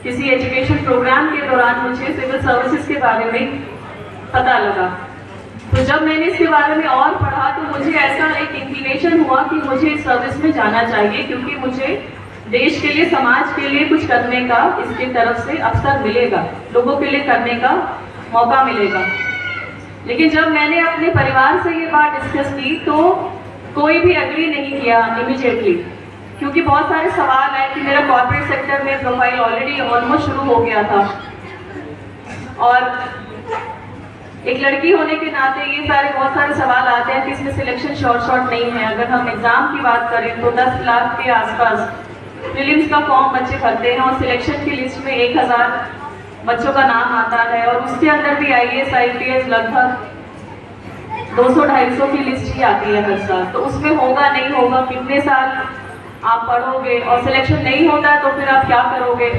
किसी education programme के दौरान मुझे सिविल सर्विसेज के बारे में पता लगा। तो जब मैंने इसके बारे में और पढ़ा तो मुझे ऐसा एक इंक्लिनेशन हुआ कि मुझे इस सर्विस में जाना चाहिए, क्योंकि मुझे देश के लिए, समाज के लिए कुछ करने का इसकी तरफ से अवसर मिलेगा, लोगों के लिए करने का मौका मिलेगा। लेकिन जब मैंने अपने परिवार से ये बात डिस्कस की तो कोई भी एग्री नहीं किया इमीडिएटली, क्योंकि बहुत सारे सवाल आए कि मेरा कॉर्पोरेट सेक्टर में प्रोफाइल ऑलरेडी ऑलमोस्ट शुरू हो गया था, और एक लड़की होने के नाते ये बहुत सारे सवाल आते हैं कि इसमें सिलेक्शन शॉर्ट नहीं है। अगर हम एग्जाम की बात करें तो 10 लाख के आसपास प्रीलिम्स का फॉर्म बच्चे भरते हैं, और सिलेक्शन की लिस्ट में 1000 बच्चों का नाम आता है, और उसके अंदर भी IAS IPS लगभग 200-250 की लिस्ट ही आती है हर साल। तो उसमें होगा नहीं होगा, कितने साल आप पढ़ोगे, और सिलेक्शन नहीं होता तो फिर आप क्या करोगे।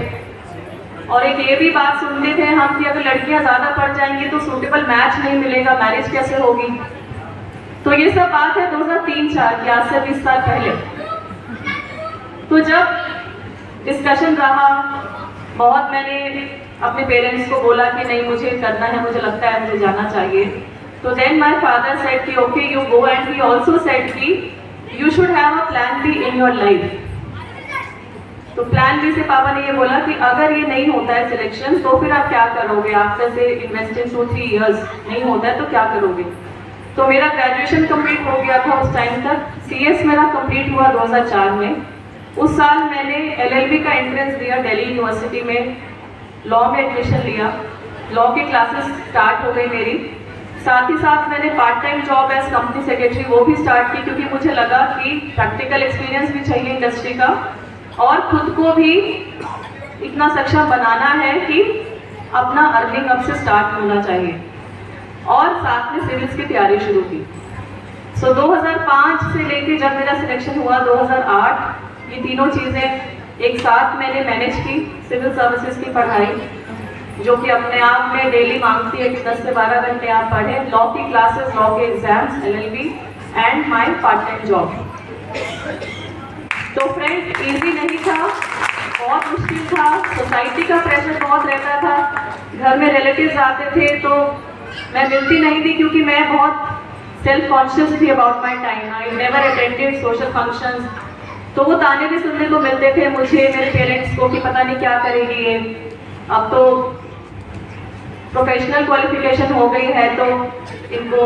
और एक ये भी बात सुनते थे हम कि अगर लड़कियां ज़्यादा पढ़ जाएंगी तो सूटेबल मैच नहीं मिलेगा, मैरिज कैसे होगी। तो ये सब बात है 2003-4 की, आज से 20 साल पहले। तो जब डिस्कशन रहा, बहुत मैंने अपने पेरेंट्स को बोला कि नहीं मुझे करना है, मुझे लगता है मुझे जाना चाहिए। तो देन माय फादर सेड कि okay you go, and he also said कि you should have a plan B in your life. तो प्लान बी से पापा ने ये बोला कि अगर ये नहीं होता है सिलेक्शन तो फिर आप क्या करोगे, आफ्टर से इन्वेस्ट इन 2-3 इयर्स नहीं होता है तो क्या करोगे। तो मेरा ग्रेजुएशन कंप्लीट हो गया था उस टाइम तक, CS मेरा कंप्लीट हुआ 2004 में। उस साल मैंने LLB का एंट्रेंस दिया दिल्ली यूनिवर्सिटी में, लॉ में एडमिशन लिया, लॉ की क्लासेस स्टार्ट हो गई मेरी। साथ ही साथ मैंने part time job as company secretary वो भी स्टार्ट की, क्योंकि मुझे लगा कि प्रैक्टिकल एक्सपीरियंस भी चाहिए इंडस्ट्री का, और खुद को भी इतना सक्षम बनाना है कि अपना अर्निंग अब से स्टार्ट होना चाहिए, और साथ में सिविल्स की तैयारी शुरू की। 2005 से लेके जब मेरा सिलेक्शन हुआ 2008, ये तीनों चीज़ें एक साथ मैंने मैनेज की। सिविल सर्विसेज की पढ़ाई जो कि अपने आप में डेली मांगती है कि 10 से 12 घंटे आप पढ़ें, लॉ की क्लासेस, लॉ के exams, LLB and my part time job. तो फ्रेंड्स इजी नहीं था, बहुत मुश्किल था, सोसाइटी का प्रेशर बहुत रहता था, घर में रिलेटिव्स आते थे तो मैं मिलती नहीं थी, क्योंकि मैं बहुत सेल्फ कॉन्शियस थी about my time. I never attended social functions. तो वो ताने भी सुनने को मिलते थे मुझे, मेरे पेरेंट्स को, कि पता नहीं क्या करेगी ये, अब तो प्रोफेशनल क्वालिफिकेशन हो गई है तो इनको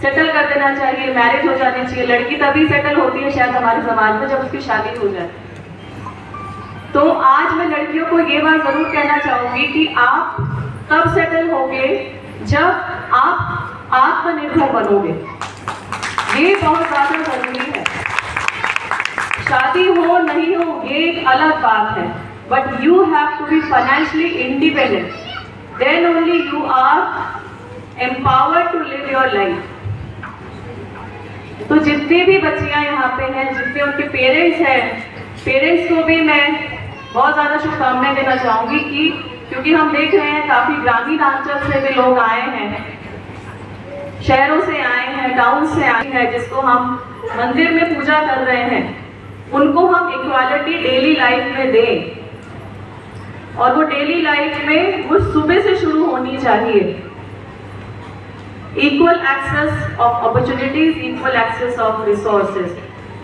सेटल कर देना चाहिए, मैरिज हो जानी चाहिए। लड़की तभी सेटल होती है शायद हमारे समाज में जब उसकी शादी हो जाए। तो आज मैं लड़कियों को ये बात जरूर कहना चाहूंगी कि आप तब सेटल होगे जब आप आत्मनिर्भर बनोगे, ये बहुत ज्यादा जरूरी है। शादी हो नहीं हो ये एक अलग बात है, but you have to be financially independent, then only you are empowered to live your life. तो जितनी भी बच्चियां यहाँ पे हैं, जितने उनके पेरेंट्स हैं, पेरेंट्स को भी मैं बहुत ज़्यादा शुभकामनाएं देना चाहूँगी कि क्योंकि हम देख रहे हैं काफ़ी ग्रामीण अंचल से भी लोग आए हैं, शहरों से आए हैं, टाउन से आए हैं, जिसको हम मंदिर में पूजा कर रहे हैं, उनको हम इक्वालिटी डेली लाइफ में दें। और वो डेली लाइफ में वो सुबह से शुरू होनी चाहिए। Equal access of opportunities, equal access of resources,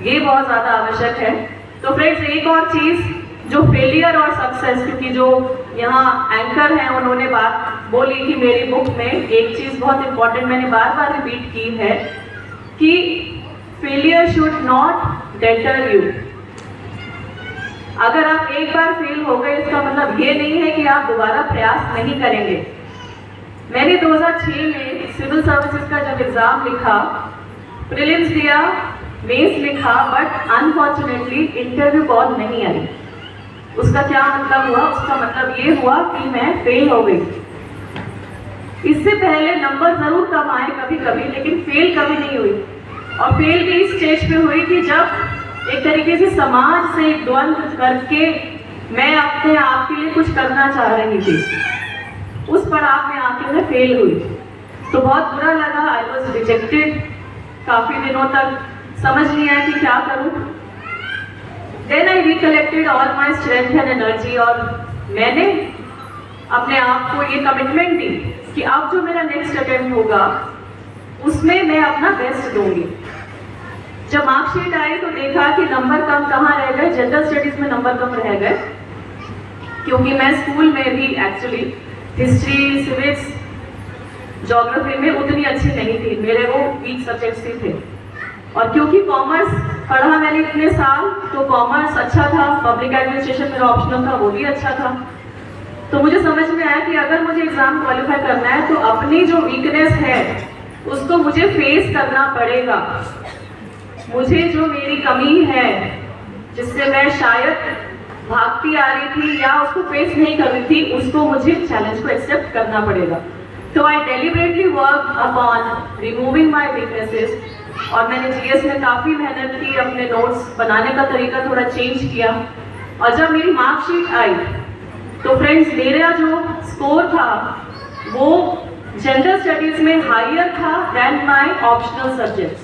ये बहुत ज़्यादा आवश्यक है। तो फ्रेंड्स एक और चीज़ जो फेलियर और सक्सेस, क्योंकि जो यहाँ एंकर हैं उन्होंने बात बोली कि मेरी बुक में एक चीज़ बहुत इंपॉर्टेंट मैंने बार बार रिपीट की है कि failure should not debtor you. अगर आप एक बार फेल हो गए इसका मतलब ये नहीं है कि आप दोबारा प्रयास नहीं करेंगे। मैंने 2006 में सिविल सर्विसेज का जब एग्ज़ाम लिखा, प्रीलिम्स दिया, मेंस लिखा, बट अनफॉर्चुनेटली इंटरव्यू कॉल नहीं आई। उसका क्या मतलब हुआ? उसका मतलब ये हुआ कि मैं फेल हो गई। इससे पहले नंबर ज़रूर कम आए कभी कभी, लेकिन फेल कभी नहीं हुई। और फेल भी इस स्टेज पे हुई कि जब एक तरीके से समाज से एक द्वंद्व करके मैं अपने आप के लिए कुछ करना चाह रही थी, उस पड़ाव में आके मैं फेल हुई। तो बहुत बुरा लगा, आई वॉज रिजेक्टेड। काफ़ी दिनों तक समझ नहीं आया कि क्या करूं। Then I recollected all my strength and energy, और मैंने अपने आप को ये कमिटमेंट दी कि अब जो मेरा नेक्स्ट अटेम्प्ट होगा उसमें मैं अपना बेस्ट दूंगी। जब मार्कशीट आई तो देखा कि नंबर कम कहाँ रह गए, जनरल स्टडीज में नंबर कम रह गए, क्योंकि मैं स्कूल में भी एक्चुअली हिस्ट्री, सिविक्स, ज्योग्राफी में उतनी अच्छी नहीं थी, मेरे वो वीक सब्जेक्ट्स ही थे। और क्योंकि कॉमर्स पढ़ा मैंने इतने साल, तो कॉमर्स अच्छा था, पब्लिक एडमिनिस्ट्रेशन मेरा ऑप्शनल था, वो भी अच्छा था। तो मुझे समझ में आया कि अगर मुझे एग्जाम क्वालिफाई करना है तो अपनी जो वीकनेस है उसको मुझे फेस करना पड़ेगा। मुझे जो मेरी कमी है, जिससे मैं शायद भागती आ रही थी या उसको फेस नहीं कर रही थी, उसको मुझे चैलेंज को एक्सेप्ट करना पड़ेगा। तो आई डेलिबरेटली वर्क अपॉन रिमूविंग माई वीकनेसेस, और मैंने जीएस में काफ़ी मेहनत की, अपने नोट्स बनाने का तरीका थोड़ा चेंज किया। और जब मेरी मार्कशीट आई तो फ्रेंड्स, मेरा जो स्कोर था वो जनरल स्टडीज में हायर था देन माय ऑप्शनल सब्जेक्ट्स,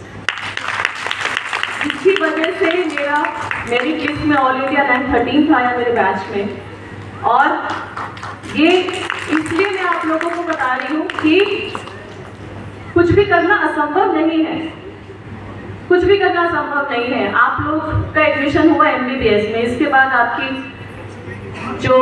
जिसकी वजह से मेरा मेरिट लिस्ट में ऑल इंडिया रैंक 13 था मेरे बैच में। और ये इसलिए मैं आप लोगों को बता रही हूँ कि कुछ भी करना असंभव नहीं है, कुछ भी करना संभव नहीं है। आप लोग का एडमिशन हुआ एमबीबीएस में, इसके बाद आपकी जो